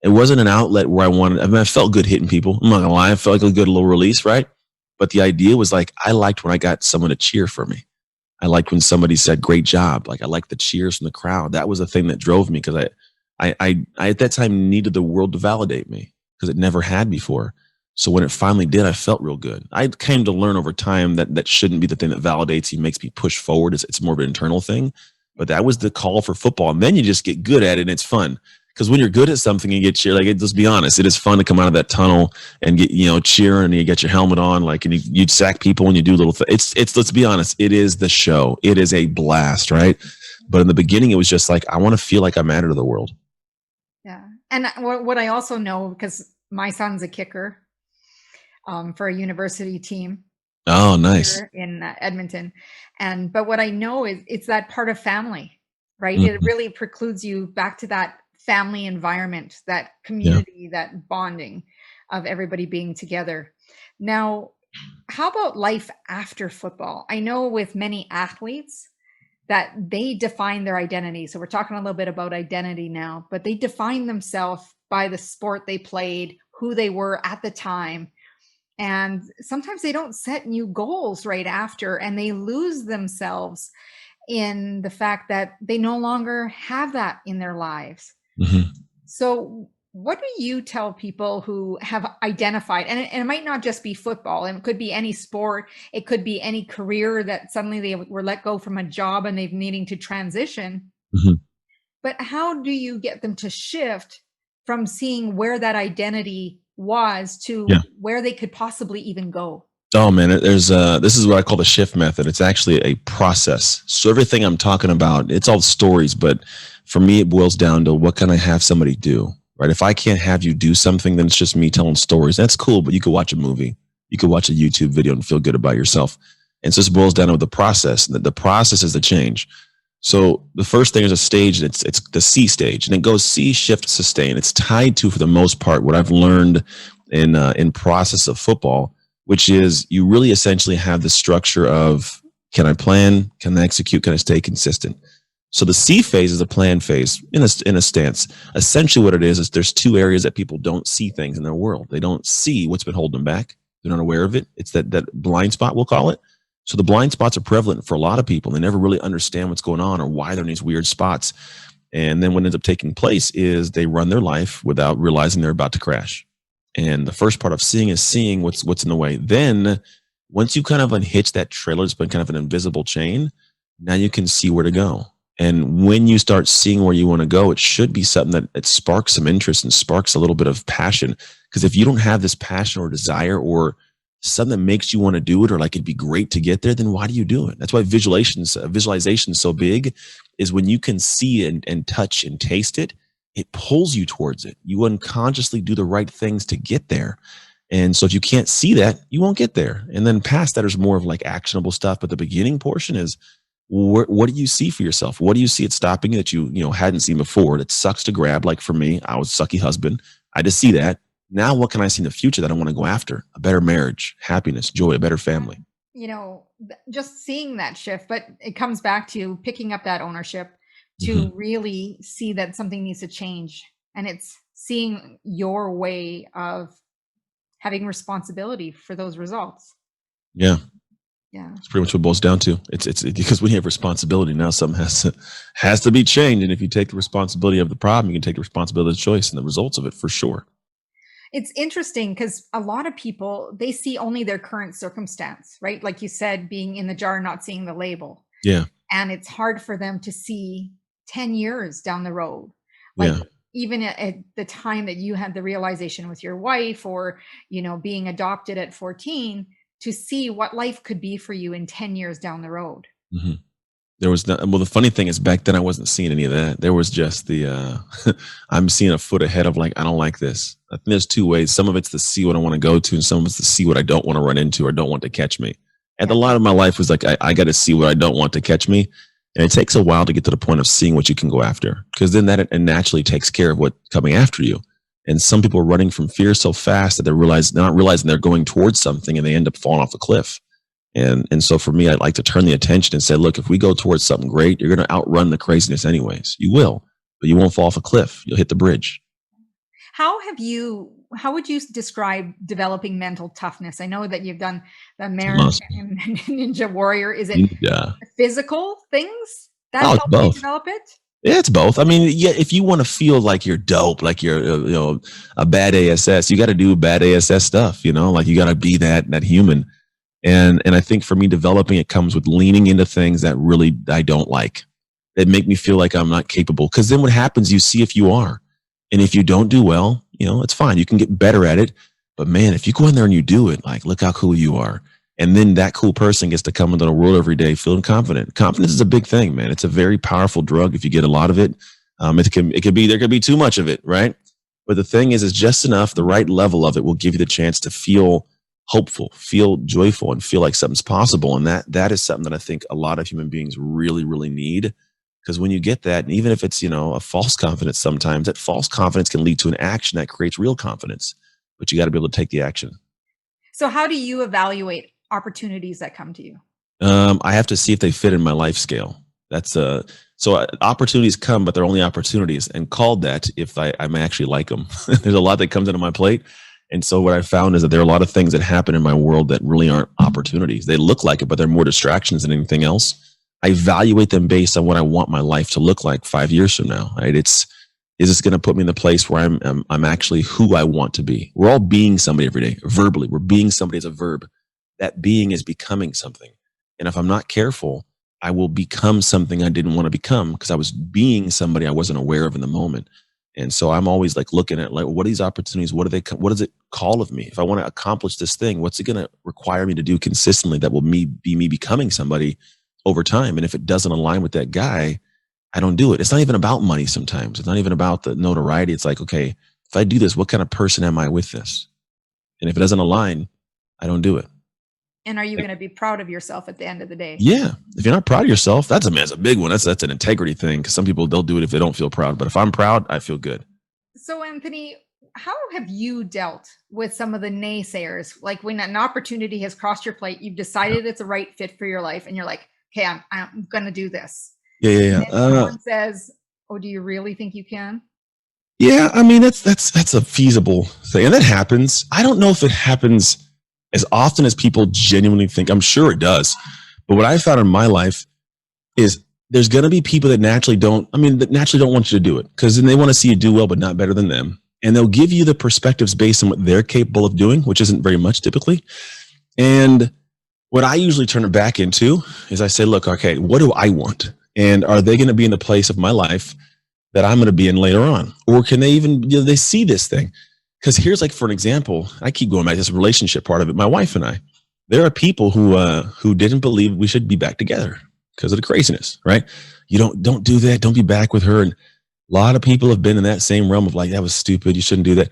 wasn't an outlet where I felt good hitting people. I'm not gonna lie. I felt like a good little release, right? But the idea was like, I liked when I got someone to cheer for me. I liked when somebody said, great job. Like I liked the cheers from the crowd. That was the thing that drove me because I at that time needed the world to validate me because it never had before. So when it finally did, I felt real good. I came to learn over time that shouldn't be the thing that validates you, makes me push forward. It's more of an internal thing. But that was the call for football. And then you just get good at it and it's fun. Because when you're good at something, you get cheered. Like, let's be honest, it is fun to come out of that tunnel and get, cheering and you get your helmet on, like, and you sack people and you do little things. It's, let's be honest, it is the show. It is a blast, right? But in the beginning, it was just like, I want to feel like I matter to the world. Yeah. And what I also know, because my son's a kicker for a university team. Oh, nice. In Edmonton. But what I know is it's that part of family, right? Mm-hmm. It really precludes you back to that family environment, that community, that bonding of everybody being together. Now, how about life after football? I know with many athletes that they define their identity. So we're talking a little bit about identity now, but they define themselves by the sport they played, who they were at the time. And sometimes they don't set new goals right after, and they lose themselves in the fact that they no longer have that in their lives. Mm-hmm. So what do you tell people who have identified, and it might not just be football, and it could be any sport, it could be any career that suddenly they were let go from a job and they're needing to transition. Mm-hmm. But how do you get them to shift from seeing where that identity was to where they could possibly even go? Oh man, this is what I call the shift method. It's actually a process. So everything I'm talking about, it's all stories, but for me, it boils down to what can I have somebody do, right? If I can't have you do something, then it's just me telling stories. That's cool, but you could watch a movie, you could watch a YouTube video and feel good about yourself. And so this boils down to the process. The process is the change. So the first thing is a stage, and it's the C stage, and it goes C, shift, sustain. It's tied to, for the most part, what I've learned in process of football, which is you really essentially have the structure of, can I plan? Can I execute? Can I stay consistent? So the C phase is a plan phase in a stance. Essentially what it is there's two areas that people don't see things in their world. They don't see what's been holding them back. They're not aware of it. It's that blind spot, we'll call it. So the blind spots are prevalent for a lot of people. They never really understand what's going on or why they're in these weird spots. And then what ends up taking place is they run their life without realizing they're about to crash. And the first part of seeing is seeing what's in the way. Then once you kind of unhitch that trailer, it's been kind of an invisible chain. Now you can see where to go. And when you start seeing where you want to go, it should be something that sparks some interest and sparks a little bit of passion. Because if you don't have this passion or desire or something that makes you want to do it, or like it'd be great to get there, then why do you do it? That's why visualization is so big, is when you can see and touch and taste it, it pulls you towards it. You unconsciously do the right things to get there. And so if you can't see that, you won't get there. And then past that is more of like actionable stuff. But the beginning portion is, what do you see for yourself? What do you see it stopping you that you hadn't seen before? That sucks to grab. Like for me, I was a sucky husband. I just see that. Now what can I see in the future that I want to go after? A better marriage, happiness, joy, a better family. Just seeing that shift, but it comes back to picking up that ownership to really see that something needs to change. And it's seeing your way of having responsibility for those results. Yeah. Yeah. It's pretty much what it boils down to. It's because when you have responsibility, now something has to be changed. And if you take the responsibility of the problem, you can take the responsibility of the choice and the results of it for sure. It's interesting because a lot of people, they see only their current circumstance, right? Like you said, being in the jar, not seeing the label. Yeah. And it's hard for them to see 10 years down the road. Yeah. Even at the time that you had the realization with your wife, or, being adopted at 14, to see what life could be for you in 10 years down the road. Mm-hmm. There was the funny thing is back then I wasn't seeing any of that. There was just the, I'm seeing a foot ahead of like, I don't like this. I think there's two ways. Some of it's to see what I want to go to, and some of it's to see what I don't want to run into or don't want to catch me. And a lot of my life was like, I got to see what I don't want to catch me. And it takes a while to get to the point of seeing what you can go after, because then that it naturally takes care of what's coming after you. And some people are running from fear so fast that they're not realizing they're going towards something, and they end up falling off a cliff. And so for me, I'd like to turn the attention and say, look, if we go towards something great, you're going to outrun the craziness anyways. You will, but you won't fall off a cliff. You'll hit the bridge. How would you describe developing mental toughness? I know that you've done the marriage and Ninja Warrior. Is it physical things that help you develop it? Yeah, it's both. I mean, yeah, if you want to feel like you're dope, like you're a bad ASS, you got to do bad ASS stuff, like you got to be that human. And I think for me, developing it comes with leaning into things that really I don't like, that make me feel like I'm not capable. Because then what happens, you see if you are. And if you don't do well, it's fine. You can get better at it. But man, if you go in there and you do it, like, look how cool you are. And then that cool person gets to come into the world every day feeling confident. Confidence is a big thing, man. It's a very powerful drug if you get a lot of it. There could be too much of it, right? But the thing is just enough, the right level of it will give you the chance to feel hopeful, feel joyful, and feel like something's possible. And that is something that I think a lot of human beings really, really need. Because when you get that, and even if it's, a false confidence, sometimes that false confidence can lead to an action that creates real confidence, but you got to be able to take the action. So how do you evaluate opportunities that come to you? I have to see if they fit in my life scale. So opportunities come, but they're only opportunities, and called that if I may actually like them. There's a lot that comes into my plate. And so what I found is that there are a lot of things that happen in my world that really aren't opportunities. They look like it, but they're more distractions than anything else. I evaluate them based on what I want my life to look like 5 years from now. Right? Is this going to put me in the place where I'm actually who I want to be? We're all being somebody every day. Verbally, we're being somebody as a verb. That being is becoming something. And if I'm not careful, I will become something I didn't want to become because I was being somebody I wasn't aware of in the moment. And so I'm always like looking at like, what are these opportunities? What does it call of me? If I want to accomplish this thing, what's it going to require me to do consistently that will be me becoming somebody over time? And if it doesn't align with that guy, I don't do it. It's not even about money sometimes. It's not even about the notoriety. It's like, okay, if I do this, what kind of person am I with this? And if it doesn't align, I don't do it. And are you going to be proud of yourself at the end of the day? Yeah. If you're not proud of yourself, that's a big one. That's an integrity thing. Because some people, they'll do it if they don't feel proud. But if I'm proud, I feel good. So Anthony, how have you dealt with some of the naysayers? Like when an opportunity has crossed your plate, you've decided it's a right fit for your life, and you're like, okay, I'm going to do this. Yeah. And someone says, oh, do you really think you can? Yeah. I mean, that's a feasible thing. And that happens. I don't know if it happens as often as people genuinely think. I'm sure it does. But what I found in my life is there's going to be people that naturally don't want you to do it because then they want to see you do well, but not better than them. And they'll give you the perspectives based on what they're capable of doing, which isn't very much typically. And what I usually turn it back into is I say, look, okay, what do I want? And are they going to be in the place of my life that I'm going to be in later on? Or can they even, they see this thing? Because here's like, for an example, I keep going back to this relationship part of it. My wife and I, there are people who didn't believe we should be back together because of the craziness, right? You don't do that. Don't be back with her. And A lot of people have been in that same realm of like, that was stupid. You shouldn't do that.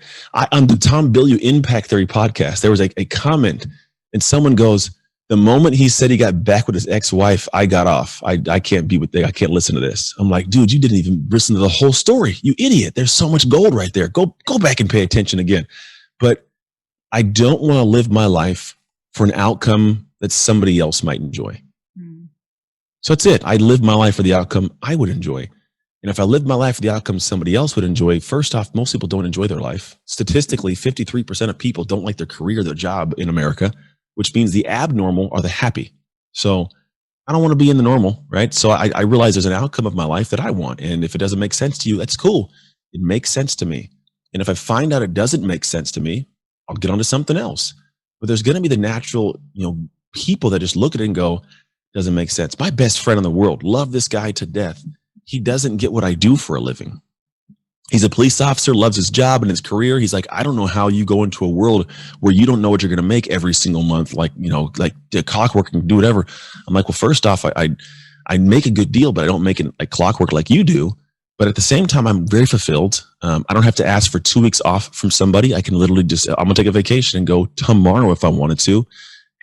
On the Tom Bilyeu Impact Theory podcast, there was a comment and someone goes, the moment he said he got back with his ex-wife, I got off. I can't be with them. I can't listen to this. I'm like, dude, you didn't even listen to the whole story. You idiot. There's so much gold right there. Go back and pay attention again. But I don't want to live my life for an outcome that somebody else might enjoy. So that's it. I live my life for the outcome I would enjoy. And if I lived my life for the outcome somebody else would enjoy, first off, most people don't enjoy their life. Statistically, 53% of people don't like their career, their job in America, which means the abnormal are the happy. So I don't want to be in the normal, right? So I realize there's an outcome of my life that I want. And if it doesn't make sense to you, that's cool. It makes sense to me. And if I find out it doesn't make sense to me, I'll get onto something else. But there's going to be the natural, people that just look at it and go, doesn't make sense. My best friend in the world, love this guy to death. He doesn't get what I do for a living. He's a police officer, loves his job and his career. He's like, I don't know how you go into a world where you don't know what you're going to make every single month, like clockwork and do whatever. I'm like, well, first off, I make a good deal, but I don't make it like clockwork like you do. But at the same time, I'm very fulfilled. I don't have to ask for 2 weeks off from somebody. I can literally I'm going to take a vacation and go tomorrow if I wanted to.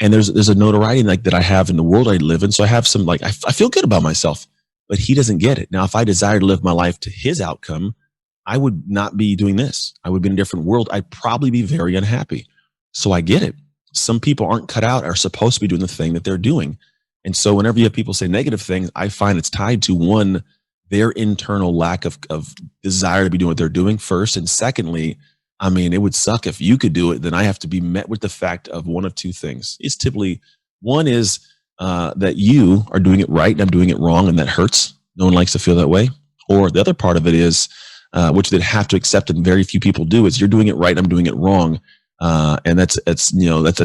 And there's a notoriety like that I have in the world I live in. So I have some I feel good about myself, but he doesn't get it. Now, if I desire to live my life to his outcome, I would not be doing this. I would be in a different world. I'd probably be very unhappy. So I get it. Some people aren't cut out, are supposed to be doing the thing that they're doing. And so whenever you have people say negative things, I find it's tied to one, their internal lack of desire to be doing what they're doing first. And secondly, I mean, it would suck if you could do it. Then I have to be met with the fact of one of two things. It's typically one is that you are doing it right and I'm doing it wrong, and that hurts. No one likes to feel that way. Or the other part of it is, which they'd have to accept, and very few people do, is you're doing it right, I'm doing it wrong, and that's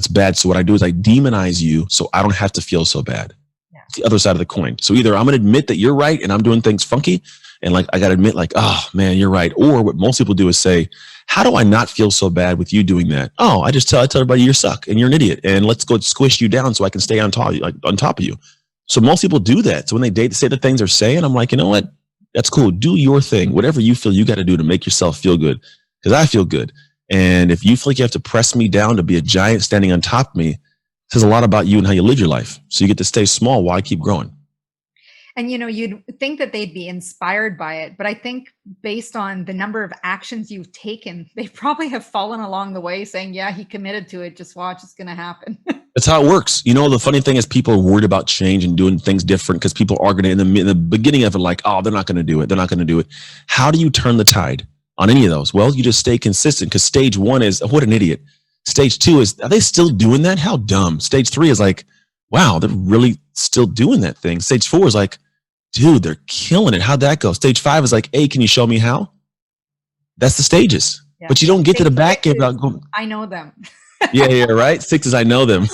bad. So what I do is I demonize you, so I don't have to feel so bad. Yeah. It's the other side of the coin. So either I'm going to admit that you're right and I'm doing things funky, and I got to admit oh man, you're right. Or what most people do is say, how do I not feel so bad with you doing that? Oh, I tell everybody you suck and you're an idiot, and let's go squish you down so I can stay on top of you. So most people do that. So when they say the things they're saying, I'm like, you know what? That's cool. Do your thing. Whatever you feel you got to do to make yourself feel good, because I feel good. And if you feel like you have to press me down to be a giant standing on top of me, it says a lot about you and how you live your life. So you get to stay small while I keep growing. And, you'd think that they'd be inspired by it. But I think based on the number of actions you've taken, they probably have fallen along the way saying, yeah, he committed to it. Just watch, it's going to happen. That's how it works. The funny thing is people are worried about change and doing things different because people are going to, in the beginning of it, like, oh, they're not going to do it. They're not going to do it. How do you turn the tide on any of those? Well, you just stay consistent, because stage one is, oh, what an idiot. Stage two is, are they still doing that? How dumb. Stage three is like, wow, they're really still doing that thing. Stage four is like, dude, they're killing it. How'd that go? Stage five is like, hey, can you show me how? That's the stages. Yeah. But you don't get to the back end without going, I know them. yeah, right? 6 is I know them.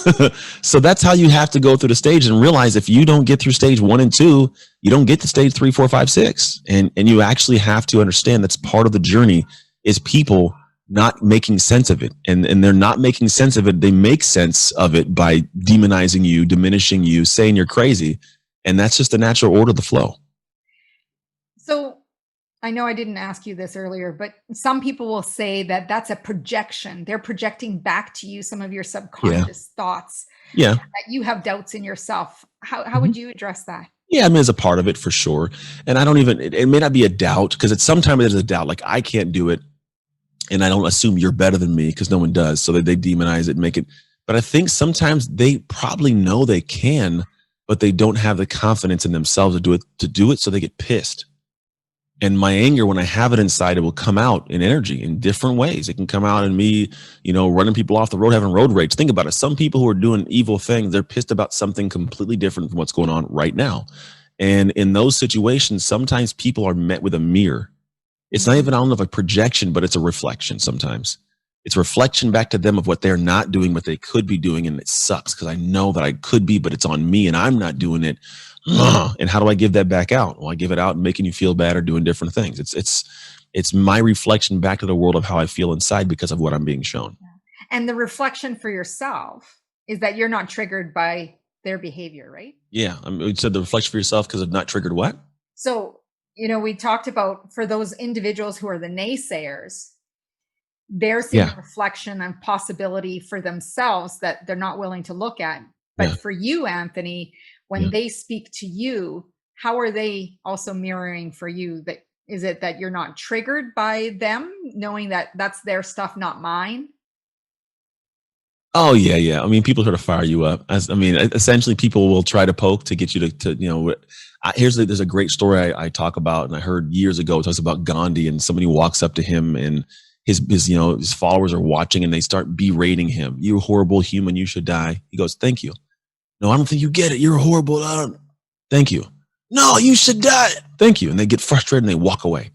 So that's how you have to go through the stage and realize if you don't get through stage 1 and 2, you don't get to stage 3, 4, 5, 6. And you actually have to understand that's part of the journey, is people not making sense of it. And they're not making sense of it. They make sense of it by demonizing you, diminishing you, saying you're crazy. And that's just the natural order of the flow. So I know I didn't ask you this earlier, but some people will say that that's a projection. They're projecting back to you some of your subconscious thoughts. Yeah. That you have doubts in yourself. How would you address that? Yeah, I mean, it's a part of it for sure. And I don't even, it may not be a doubt, because sometimes there's a doubt, like I can't do it. And I don't assume you're better than me, because no one does. So they demonize it and make it. But I think sometimes they probably know they can, but they don't have the confidence in themselves to do it. So they get pissed. And my anger, when I have it inside, it will come out in energy in different ways. It can come out in me, running people off the road, having road rage. Think about it. Some people who are doing evil things, they're pissed about something completely different from what's going on right now. And in those situations, sometimes people are met with a mirror. It's not even, I don't know if a projection, but it's a reflection sometimes. It's a reflection back to them of what they're not doing, what they could be doing. And it sucks because I know that I could be, but it's on me and I'm not doing it. And how do I give that back out? Well, I give it out and making you feel bad or doing different things. It's my reflection back to the world of how I feel inside because of what I'm being shown. And the reflection for yourself is that you're not triggered by their behavior, right? Yeah. You said the reflection for yourself because of not triggered what? So We talked about for those individuals who are the naysayers, they're seeing Yeah. a reflection and possibility for themselves that they're not willing to look at. But Yeah. for you, Anthony, when Yeah. they speak to you, how are they also mirroring for you? That is it that you're not triggered by them knowing that that's their stuff, not mine? Oh yeah, yeah. I mean, people try to fire you up. Essentially, people will try to poke to get you to there's a great story I talk about, and I heard years ago. It talks about Gandhi, and somebody walks up to him, and his followers are watching, and they start berating him. "You're a horrible human. You should die." He goes, "Thank you." "No, I don't think you get it. You're horrible. I don't." "Thank you." "No, you should die." "Thank you." And they get frustrated and they walk away.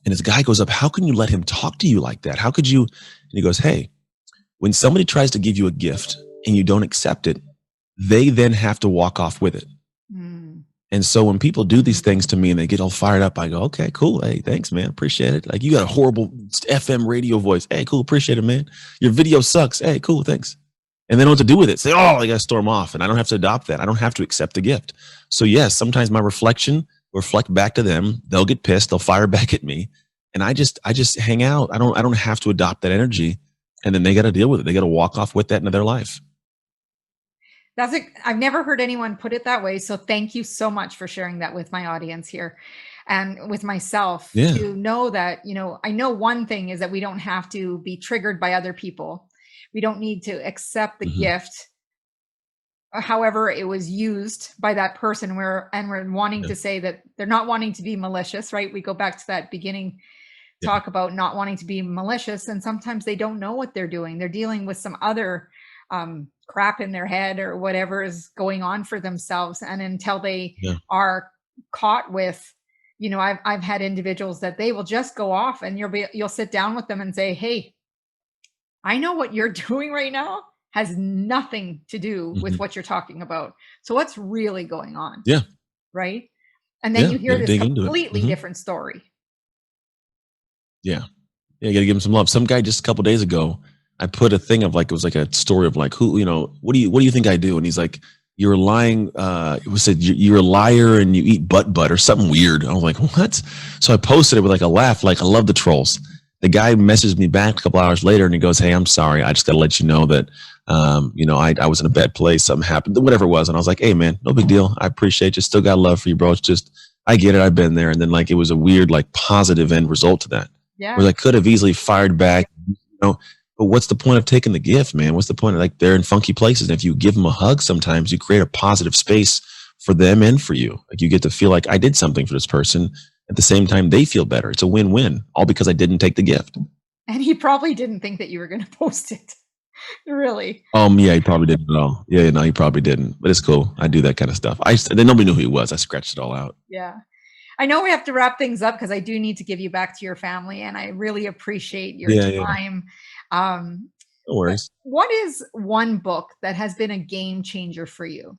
And this guy goes up, "How can you let him talk to you like that? How could you?" And he goes, "Hey, when somebody tries to give you a gift and you don't accept it, they then have to walk off with it." Mm. And so when people do these things to me and they get all fired up, I go, "Okay, cool. Hey, thanks, man. Appreciate it. Like, you got a horrible FM radio voice. Hey, cool. Appreciate it, man. Your video sucks. Hey, cool. Thanks." And they don't know what to do with it. Say, "Oh, I got to storm off." And I don't have to adopt that. I don't have to accept the gift. So yes, sometimes my reflection will reflect back to them. They'll get pissed. They'll fire back at me. And I just hang out. I don't have to adopt that energy. And then they got to deal with it. They got to walk off with that into their life. I've never heard anyone put it that way. So thank you so much for sharing that with my audience here and with myself Yeah. to know that, I know one thing is that we don't have to be triggered by other people. We don't need to accept the Mhm. gift, however it was used by that person. We're wanting Yeah. to say that they're not wanting to be malicious, right? We go back to that beginning Yeah. talk about not wanting to be malicious, and sometimes they don't know what they're doing. They're dealing with some other crap in their head or whatever is going on for themselves, and until they Yeah. are caught with, I've had individuals that they will just go off, and you'll sit down with them and say, "Hey, I know what you're doing right now has nothing to do with Mhm. what you're talking about. So what's really going on?" Yeah. Right? And then Yeah. you hear Yeah. this Dig into it. completely Mhm. different story. Yeah. Yeah, you gotta give him some love. Some guy just a couple days ago, I put a thing of like, it was like a story of like, what do you think I do? And he's like, "You're lying." It was said, "You're a liar and you eat butt or something weird." I was like, "What?" So I posted it with like a laugh, like, I love the trolls. The guy messaged me back a couple hours later and he goes, "Hey, I'm sorry. I just gotta let you know that, I was in a bad place. Something happened, whatever it was." And I was like, "Hey man, no big deal. I appreciate you. Still got love for you, bro. It's just, I get it. I've been there." And then like, it was a weird, like positive end result to that. Yeah. Where I could have easily fired back, but what's the point of taking the gift, man? What's the point of, like, they're in funky places. And if you give them a hug, sometimes you create a positive space for them and for you. Like, you get to feel like I did something for this person. At the same time, they feel better. It's a win-win, all because I didn't take the gift. And he probably didn't think that you were going to post it. Really. Yeah, he probably didn't at all. Yeah, no, he probably didn't. But it's cool. I do that kind of stuff. Then nobody knew who he was. I scratched it all out. Yeah. I know we have to wrap things up because I do need to give you back to your family, and I really appreciate your Yeah, yeah. time. Um, No worries. what is one book that has been a game changer for you?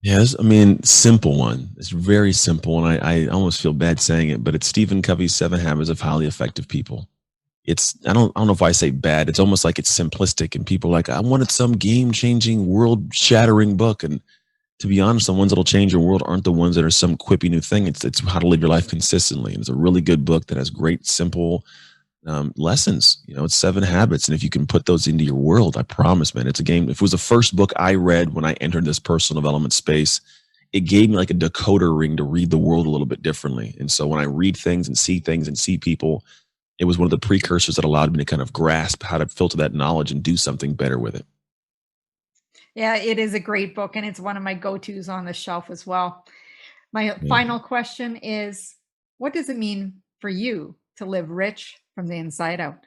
Yes, simple one. It's very simple, and I almost feel bad saying it, but it's Stephen Covey's 7 Habits of Highly Effective People. I don't know if I say bad. It's almost like it's simplistic, and people are like, "I wanted some game-changing, world-shattering book." And to be honest, the ones that'll change your world aren't the ones that are some quippy new thing. It's how to live your life consistently. And it's a really good book that has great, simple lessons. It's 7 habits. And if you can put those into your world, I promise, man, it's a game. If it was the first book I read when I entered this personal development space, it gave me like a decoder ring to read the world a little bit differently. And so when I read things and see people, it was one of the precursors that allowed me to kind of grasp how to filter that knowledge and do something better with it. Yeah, it is a great book, and it's one of my go-tos on the shelf as well. My Yeah. final question is, what does it mean for you to live rich from the inside out?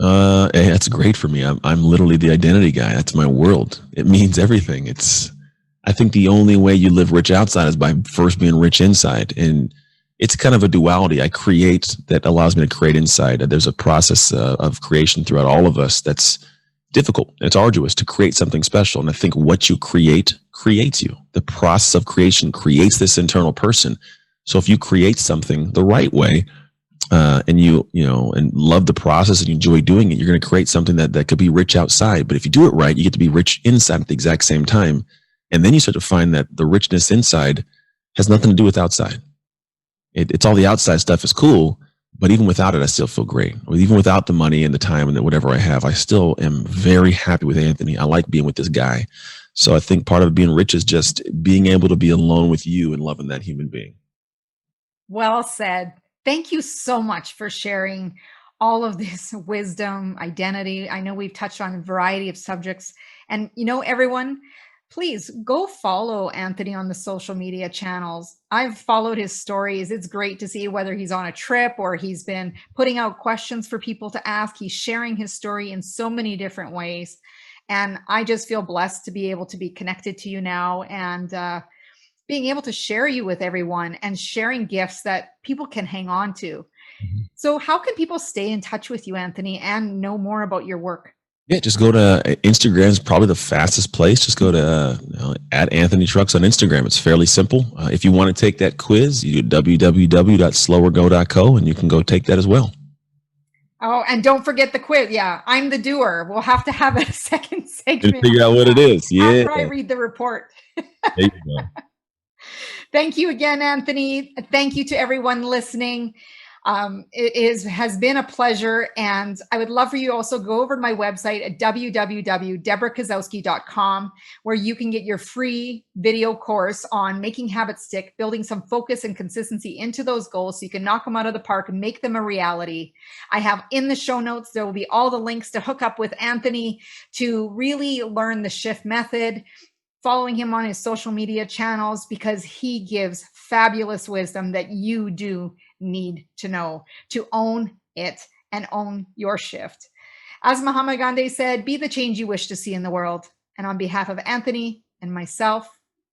Hey, that's great for me. I'm literally the identity guy. That's my world. It means everything. I think the only way you live rich outside is by first being rich inside. And it's kind of a duality. I create that allows me to create inside. There's a process of creation throughout all of us that's difficult. It's arduous to create something special. And I think what you create creates you. The process of creation creates this internal person. So if you create something the right way, and and love the process and you enjoy doing it, you're going to create something that could be rich outside. But if you do it right, you get to be rich inside at the exact same time. And then you start to find that the richness inside has nothing to do with outside. It's all the outside stuff is cool, but even without it, I still feel great. Even without the money and the time and whatever I have, I still am very happy with Anthony. I like being with this guy. So I think part of being rich is just being able to be alone with you and loving that human being. Well said. Thank you so much for sharing all of this wisdom, identity. I know we've touched on a variety of subjects. And, everyone, please go follow Anthony on the social media channels. I've followed his stories. It's great to see whether he's on a trip or he's been putting out questions for people to ask. He's sharing his story in so many different ways. And I just feel blessed to be able to be connected to you now and being able to share you with everyone and sharing gifts that people can hang on to. Mhm. So how can people stay in touch with you, Anthony, and know more about your work? Yeah, just go to Instagram is probably the fastest place. Just go to at Anthony Trucks on Instagram. It's fairly simple. If you want to take that quiz, you do www.slowergo.co and you can go take that as well. Oh, and don't forget the quiz. Yeah, I'm the doer. We'll have to have a second And segment figure out what it is. Yeah. after I read the report. There you go. Thank you again, Anthony. Thank you to everyone listening. Has been a pleasure. And I would love for you to also go over to my website at www.debrakasowski.com, where you can get your free video course on making habits stick, building some focus and consistency into those goals so you can knock them out of the park and make them a reality. I have in the show notes, there will be all the links to hook up with Anthony to really learn the shift method, following him on his social media channels, because he gives fabulous wisdom that you do need to know to own it and own your shift. As Mahatma Gandhi said, be the change you wish to see in the world. And on behalf of Anthony and myself,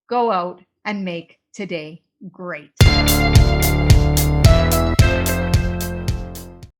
go out and make today great.